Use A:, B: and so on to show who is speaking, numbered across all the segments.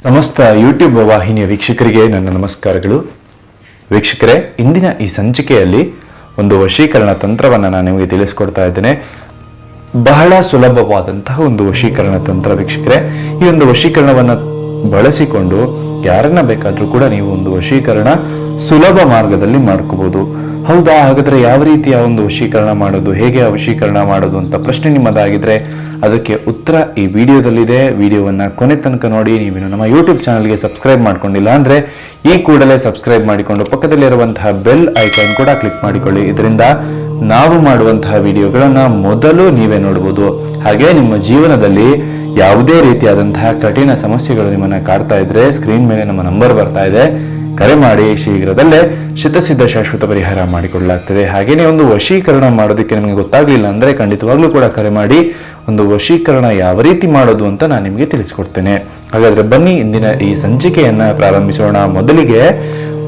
A: ಸಮಸ್ತ ಯೂಟ್ಯೂಬ್ ವಾಹಿನಿಯ ವೀಕ್ಷಕರಿಗೆ ನನ್ನ ನಮಸ್ಕಾರಗಳು. ವೀಕ್ಷಕರೇ, ಇಂದಿನ ಈ ಸಂಚಿಕೆಯಲ್ಲಿ ಒಂದು ವಶೀಕರಣ ತಂತ್ರವನ್ನು ನಾನು ನಿಮಗೆ ತಿಳಿಸ್ಕೊಡ್ತಾ ಇದ್ದೇನೆ. ಬಹಳ ಸುಲಭವಾದಂತಹ ಒಂದು ವಶೀಕರಣ ತಂತ್ರ ವೀಕ್ಷಕರೇ. ಈ ಒಂದು ವಶೀಕರಣವನ್ನು ಬಳಸಿಕೊಂಡು ಯಾರನ್ನ ಬೇಕಾದರೂ ಕೂಡ ನೀವು ಒಂದು ವಶೀಕರಣ ಸುಲಭ ಮಾರ್ಗದಲ್ಲಿ ಮಾಡ್ಕೋಬಹುದು. ಹೌದಾ, ಹಾಗಾದ್ರೆ ಯಾವ ರೀತಿಯ ಒಂದು ವಶೀಕರಣ ಮಾಡೋದು, ಹೇಗೆ ವಶೀಕರಣ ಮಾಡೋದು ಅಂತ ಪ್ರಶ್ನೆ ನಿಮ್ಮದಾಗಿದ್ರೆ ಅದಕ್ಕೆ ಉತ್ತರ ಈ ವಿಡಿಯೋದಲ್ಲಿದೆ. ವಿಡಿಯೋವನ್ನ ಕೊನೆ ತನಕ ನೋಡಿ. ನೀವೇನು ನಮ್ಮ ಯೂಟ್ಯೂಬ್ ಚಾನಲ್ಗೆ ಸಬ್ಸ್ಕ್ರೈಬ್ ಮಾಡ್ಕೊಂಡಿಲ್ಲ ಅಂದ್ರೆ ಈ ಕೂಡಲೇ ಸಬ್ಸ್ಕ್ರೈಬ್ ಮಾಡಿಕೊಂಡು ಪಕ್ಕದಲ್ಲಿರುವಂತಹ ಬೆಲ್ ಐಕಾನ್ ಕೂಡ ಕ್ಲಿಕ್ ಮಾಡಿಕೊಳ್ಳಿ. ಇದರಿಂದ ನಾವು ಮಾಡುವಂತಹ ವಿಡಿಯೋಗಳನ್ನ ಮೊದಲು ನೀವೇ ನೋಡಬಹುದು. ಹಾಗೆ ನಿಮ್ಮ ಜೀವನದಲ್ಲಿ ಯಾವುದೇ ರೀತಿಯಾದಂತಹ ಕಠಿಣ ಸಮಸ್ಯೆಗಳು ನಿಮ್ಮನ್ನ ಕಾಡ್ತಾ ಇದ್ರೆ ಸ್ಕ್ರೀನ್ ಮೇಲೆ ನಮ್ಮ ನಂಬರ್ ಬರ್ತಾ ಇದೆ, ಕರೆ ಮಾಡಿ. ಶೀಘ್ರದಲ್ಲೇ ಶತಸಿದ್ಧ ಶಾಶ್ವತ ಪರಿಹಾರ ಮಾಡಿಕೊಳ್ಳಲಾಗ್ತದೆ. ಹಾಗೇನೆ ಒಂದು ವಶೀಕರಣ ಮಾಡೋದಕ್ಕೆ ನಿಮಗೆ ಗೊತ್ತಾಗ್ಲಿಲ್ಲ ಅಂದ್ರೆ ಖಂಡಿತವಾಗ್ಲೂ ಕೂಡ ಕರೆ ಮಾಡಿ. ಒಂದು ವಶೀಕರಣ ಯಾವ ರೀತಿ ಮಾಡೋದು ಅಂತ ನಾನು ನಿಮಗೆ ತಿಳಿಸ್ಕೊಡ್ತೇನೆ. ಹಾಗಾದ್ರೆ ಬನ್ನಿ ಇಂದಿನ ಈ ಸಂಚಿಕೆಯನ್ನ ಪ್ರಾರಂಭಿಸೋಣ. ಮೊದಲಿಗೆ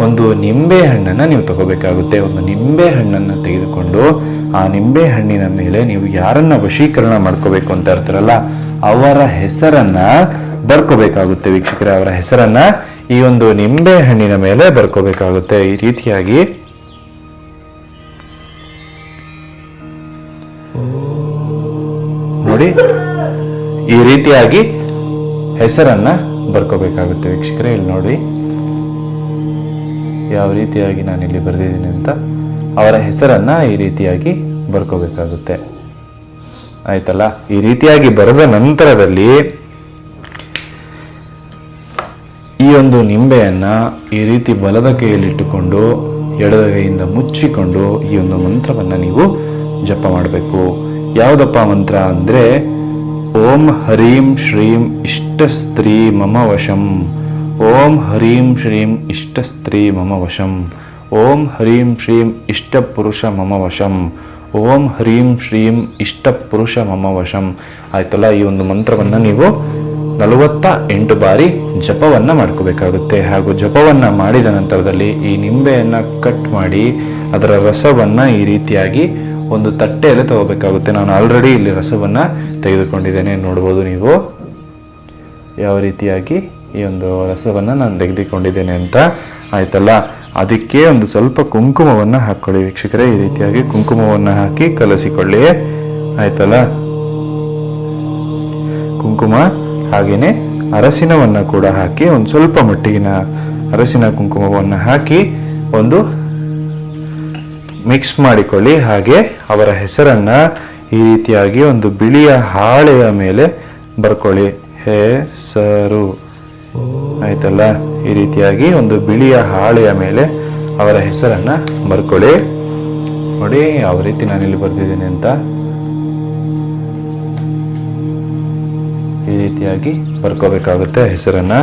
A: ಒಂದು ನಿಂಬೆ ಹಣ್ಣನ್ನ ನೀವು ತಗೋಬೇಕಾಗುತ್ತೆ. ಒಂದು ನಿಂಬೆ ಹಣ್ಣನ್ನ ತೆಗೆದುಕೊಂಡು ಆ ನಿಂಬೆ ಹಣ್ಣಿನ ಮೇಲೆ ನೀವು ಯಾರನ್ನ ವಶೀಕರಣ ಮಾಡ್ಕೋಬೇಕು ಅಂತ ಇರ್ತಾರಲ್ಲ ಅವರ ಹೆಸರನ್ನ ಬರ್ಕೋಬೇಕಾಗುತ್ತೆ ವೀಕ್ಷಕರೇ. ಅವರ ಹೆಸರನ್ನ ಈ ಒಂದು ನಿಂಬೆ ಹಣ್ಣಿನ ಮೇಲೆ ಬರ್ಕೋಬೇಕಾಗುತ್ತೆ. ಈ ರೀತಿಯಾಗಿ ನೋಡಿ, ಈ ರೀತಿಯಾಗಿ ಹೆಸರನ್ನ ಬರ್ಕೋಬೇಕಾಗುತ್ತೆ ವೀಕ್ಷಕರೇ. ಇಲ್ಲಿ ನೋಡಿ ಯಾವ ರೀತಿಯಾಗಿ ನಾನು ಇಲ್ಲಿ ಬರೆದಿದ್ದೀನಿ ಅಂತ. ಅವರ ಹೆಸರನ್ನ ಈ ರೀತಿಯಾಗಿ ಬರ್ಕೋಬೇಕಾಗುತ್ತೆ. ಆಯ್ತಲ್ಲ. ಈ ರೀತಿಯಾಗಿ ಬರೆದ ನಂತರದಲ್ಲಿ ಈ ಒಂದು ನಿಂಬೆಯನ್ನ ಈ ರೀತಿ ಬಲದ ಕೈಯಲ್ಲಿಟ್ಟುಕೊಂಡು ಎಡದ ಕೈಯಿಂದ ಮುಚ್ಚಿಕೊಂಡು ಈ ಒಂದು ಮಂತ್ರವನ್ನ ನೀವು ಜಪ ಮಾಡಬೇಕು. ಯಾವುದಪ್ಪ ಮಂತ್ರ ಅಂದ್ರೆ ಓಂ ಹರೀಂ ಶ್ರೀಂ ಇಷ್ಟಸ್ತ್ರೀ ಮಮ ವಶಂ, ಓಂ ಹರೀಂ ಶ್ರೀಂ ಇಷ್ಟಸ್ತ್ರೀ ಮಮ ವಶಂ, ಓಂ ಹರೀಂ ಶ್ರೀಂ ಇಷ್ಟ ಪುರುಷ ಮಮ ವಶಂ, ಓಂ ಹರೀಂ ಶ್ರೀಂ ಇಷ್ಟ ಪುರುಷ ಮಮ ವಶಂ. ಆಯ್ತಲ್ಲ. ಈ ಒಂದು ಮಂತ್ರವನ್ನ ನೀವು 48 ಬಾರಿ ಜಪವನ್ನ ಮಾಡ್ಕೋಬೇಕಾಗುತ್ತೆ. ಹಾಗೂ ಜಪವನ್ನ ಮಾಡಿದ ನಂತರದಲ್ಲಿ ಈ ನಿಂಬೆಯನ್ನ ಕಟ್ ಮಾಡಿ ಅದರ ರಸವನ್ನ ಈ ರೀತಿಯಾಗಿ ಒಂದು ತಟ್ಟೆಯಲ್ಲಿ ತಗೋಬೇಕಾಗುತ್ತೆ. ನಾನು ಆಲ್ರೆಡಿ ಇಲ್ಲಿ ರಸವನ್ನ ತೆಗೆದುಕೊಂಡಿದ್ದೇನೆ, ನೋಡ್ಬೋದು ನೀವು ಯಾವ ರೀತಿಯಾಗಿ ಈ ಒಂದು ರಸವನ್ನ ನಾನು ತೆಗೆದುಕೊಂಡಿದ್ದೇನೆ ಅಂತ. ಆಯ್ತಲ್ಲ. ಅದಕ್ಕೆ ಒಂದು ಸ್ವಲ್ಪ ಕುಂಕುಮವನ್ನ ಹಾಕೊಳ್ಳಿ ವೀಕ್ಷಕರೇ. ಈ ರೀತಿಯಾಗಿ ಕುಂಕುಮವನ್ನ ಹಾಕಿ ಕಲಸಿಕೊಳ್ಳಿ. ಆಯ್ತಲ್ಲ. ಕುಂಕುಮ ಹಾಗೇನೆ ಅರಸಿನವನ್ನ ಕೂಡ ಹಾಕಿ ಒಂದು ಸ್ವಲ್ಪ ಮಟ್ಟಿಗಿನ ಅರಸಿನ ಕುಂಕುಮವನ್ನ ಹಾಕಿ ಒಂದು ಮಿಕ್ಸ್ ಮಾಡಿಕೊಳ್ಳಿ. ಹಾಗೆ ಅವರ ಹೆಸರನ್ನ ಈ ರೀತಿಯಾಗಿ ಒಂದು ಬಿಳಿಯ ಹಾಳೆಯ ಮೇಲೆ ಬರ್ಕೊಳ್ಳಿ. ಹೆಸರು. ಆಯ್ತಲ್ಲ. ಈ ರೀತಿಯಾಗಿ ಒಂದು ಬಿಳಿಯ ಹಾಳೆಯ ಮೇಲೆ ಅವರ ಹೆಸರನ್ನ ಬರ್ಕೊಳ್ಳಿ. ನೋಡಿ ಯಾವ ರೀತಿ ನಾನಿಲ್ಲಿ ಬರ್ದಿದ್ದೇನೆ ಅಂತ. ಈ ರೀತಿಯಾಗಿ ಬರ್ಕೋಬೇಕಾಗುತ್ತೆ ಹೆಸರನ್ನ.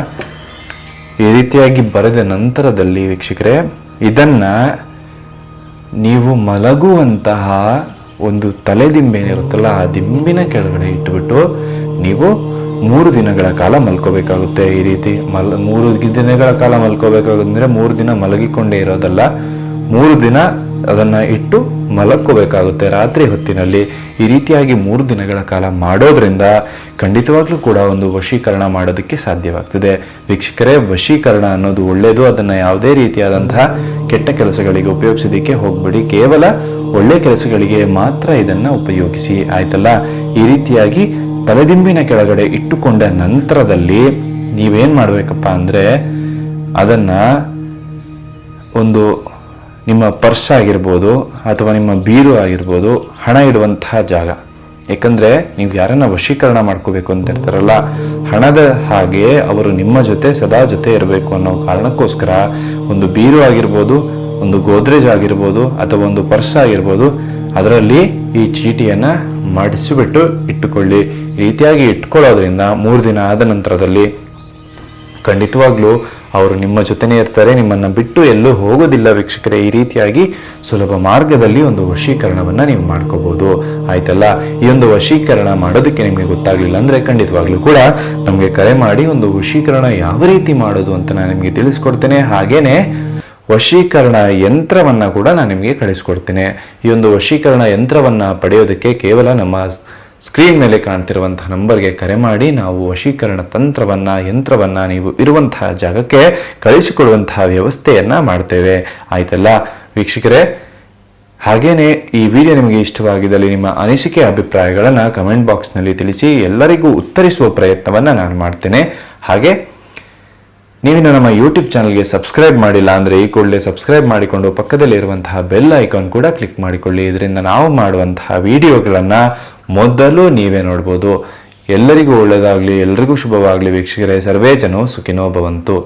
A: ಈ ರೀತಿಯಾಗಿ ಬರೆದ ನಂತರದಲ್ಲಿ ವೀಕ್ಷಕರೇ ಇದನ್ನ ನೀವು ಮಲಗುವಂತಹ ಒಂದು ತಲೆದಿಂಬೆ ಏನಿರುತ್ತಲ್ಲ ಆ ದಿಂಬಿನ ಕೆಳಗಡೆ ಇಟ್ಬಿಟ್ಟು ನೀವು 3 ದಿನಗಳ ಕಾಲ ಮಲ್ಕೋಬೇಕಾಗುತ್ತೆ. ಈ ರೀತಿ 3 ದಿನಗಳ ಕಾಲ ಮಲ್ಕೋಬೇಕಾಗುತ್ತೆ. 3 ದಿನ ಮಲಗಿಕೊಂಡೇ ಇರೋದಲ್ಲ, 3 ದಿನ ಅದನ್ನ ಇಟ್ಟು ಮಲಕ್ಕೋಬೇಕಾಗುತ್ತೆ ರಾತ್ರಿ ಹೊತ್ತಿನಲ್ಲಿ. ಈ ರೀತಿಯಾಗಿ 3 ದಿನಗಳ ಕಾಲ ಮಾಡೋದ್ರಿಂದ ಖಂಡಿತವಾಗ್ಲೂ ಕೂಡ ಒಂದು ವಶೀಕರಣ ಮಾಡೋದಕ್ಕೆ ಸಾಧ್ಯವಾಗ್ತದೆ ವೀಕ್ಷಕರೇ. ವಶೀಕರಣ ಅನ್ನೋದು ಒಳ್ಳೆಯದು. ಅದನ್ನ ಯಾವುದೇ ರೀತಿಯಾದಂತಹ ಕೆಟ್ಟ ಕೆಲಸಗಳಿಗೆ ಉಪಯೋಗಿಸೋದಕ್ಕೆ ಹೋಗ್ಬೇಡಿ. ಕೇವಲ ಒಳ್ಳೆ ಕೆಲಸಗಳಿಗೆ ಮಾತ್ರ ಇದನ್ನ ಉಪಯೋಗಿಸಿ. ಆಯ್ತಲ್ಲ. ಈ ರೀತಿಯಾಗಿ ತಲೆದಿಂಬಿನ ಕೆಳಗಡೆ ಇಟ್ಟುಕೊಂಡ ನಂತರದಲ್ಲಿ ನೀವೇನ್ ಮಾಡ್ಬೇಕಪ್ಪ ಅಂದ್ರೆ ಅದನ್ನ ಒಂದು ನಿಮ್ಮ ಪರ್ಸ್ ಆಗಿರ್ಬೋದು ಅಥವಾ ನಿಮ್ಮ ಬೀರು ಆಗಿರ್ಬೋದು, ಹಣ ಇಡುವಂತಹ ಜಾಗ. ಯಾಕಂದ್ರೆ ನೀವು ಯಾರನ್ನ ವಶೀಕರಣ ಮಾಡ್ಕೋಬೇಕು ಅಂತ ಇರ್ತಾರಲ್ಲ, ಹಣದ ಹಾಗೆ ಅವರು ನಿಮ್ಮ ಜೊತೆ ಸದಾ ಜೊತೆ ಇರಬೇಕು ಅನ್ನೋ ಕಾರಣಕ್ಕೋಸ್ಕರ ಒಂದು ಬೀರು ಆಗಿರ್ಬೋದು, ಒಂದು ಗೋದ್ರೇಜ್ ಆಗಿರ್ಬೋದು ಅಥವಾ ಒಂದು ಪರ್ಸ್ ಆಗಿರ್ಬೋದು, ಅದರಲ್ಲಿ ಈ ಚೀಟಿಯನ್ನ ಮಾಡಿಸಿಬಿಟ್ಟು ಇಟ್ಟುಕೊಳ್ಳಿ. ಈ ರೀತಿಯಾಗಿ ಇಟ್ಕೊಳ್ಳೋದ್ರಿಂದ 3 ದಿನ ಆದ ನಂತರದಲ್ಲಿ ಖಂಡಿತವಾಗ್ಲೂ ಅವರು ನಿಮ್ಮ ಜೊತೆನೇ ಇರ್ತಾರೆ, ನಿಮ್ಮನ್ನ ಬಿಟ್ಟು ಎಲ್ಲೂ ಹೋಗೋದಿಲ್ಲ ವೀಕ್ಷಕರೇ. ಈ ರೀತಿಯಾಗಿ ಸುಲಭ ಮಾರ್ಗದಲ್ಲಿ ಒಂದು ವಶೀಕರಣವನ್ನ ನೀವು ಮಾಡ್ಕೋಬಹುದು. ಆಯ್ತಲ್ಲ. ಈ ಒಂದು ವಶೀಕರಣ ಮಾಡೋದಕ್ಕೆ ನಿಮಗೆ ಗೊತ್ತಾಗ್ಲಿಲ್ಲ ಅಂದ್ರೆ ಖಂಡಿತವಾಗ್ಲೂ ಕೂಡ ನಮ್ಗೆ ಕರೆ ಮಾಡಿ ಒಂದು ವಶೀಕರಣ ಯಾವ ರೀತಿ ಮಾಡೋದು ಅಂತ ನಾನು ನಿಮ್ಗೆ ತಿಳಿಸ್ಕೊಡ್ತೇನೆ. ಹಾಗೇನೆ ವಶೀಕರಣ ಯಂತ್ರವನ್ನ ಕೂಡ ನಾನು ನಿಮಗೆ ಕಳಿಸ್ಕೊಡ್ತೇನೆ. ಈ ಒಂದು ವಶೀಕರಣ ಯಂತ್ರವನ್ನ ಪಡೆಯೋದಕ್ಕೆ ಕೇವಲ ನಮ್ಮ ಸ್ಕ್ರೀನ್ ಮೇಲೆ ಕಾಣ್ತಿರುವಂತಹ ನಂಬರ್ಗೆ ಕರೆ ಮಾಡಿ ನಾವು ವಶೀಕರಣ ಯಂತ್ರವನ್ನ ನೀವು ಇರುವಂತಹ ಜಾಗಕ್ಕೆ ಕಳಿಸಿಕೊಡುವಂತಹ ವ್ಯವಸ್ಥೆಯನ್ನ ಮಾಡ್ತೇವೆ. ಆಯ್ತಲ್ಲ ವೀಕ್ಷಕರೇ? ಹಾಗೇನೆ ಈ ವಿಡಿಯೋ ನಿಮಗೆ ಇಷ್ಟವಾಗಿದ್ದಲ್ಲಿ ನಿಮ್ಮ ಅನಿಸಿಕೆ ಅಭಿಪ್ರಾಯಗಳನ್ನು ಕಮೆಂಟ್ ಬಾಕ್ಸ್ನಲ್ಲಿ ತಿಳಿಸಿ. ಎಲ್ಲರಿಗೂ ಉತ್ತರಿಸುವ ಪ್ರಯತ್ನವನ್ನ ನಾನು ಮಾಡ್ತೇನೆ. ಹಾಗೆ ನೀವಿನ್ನು ನಮ್ಮ ಯೂಟ್ಯೂಬ್ ಚಾನಲ್ಗೆ ಸಬ್ಸ್ಕ್ರೈಬ್ ಮಾಡಿಲ್ಲ ಅಂದರೆ ಈ ಕೂಡಲೇ ಸಬ್ಸ್ಕ್ರೈಬ್ ಮಾಡಿಕೊಂಡು ಪಕ್ಕದಲ್ಲಿರುವಂತಹ ಬೆಲ್ ಐಕಾನ್ ಕೂಡ ಕ್ಲಿಕ್ ಮಾಡಿಕೊಳ್ಳಿ. ಇದರಿಂದ ನಾವು ಮಾಡುವಂತಹ ವಿಡಿಯೋಗಳನ್ನು ಮೊದಲು ನೀವೇ ನೋಡ್ಬೋದು. ಎಲ್ಲರಿಗೂ ಒಳ್ಳೆಯದಾಗಲಿ, ಎಲ್ಲರಿಗೂ ಶುಭವಾಗಲಿ ವೀಕ್ಷಕರೇ. ಸರ್ವೇ ಜನೋ ಸುಖಿನೋ ಭವಂತು.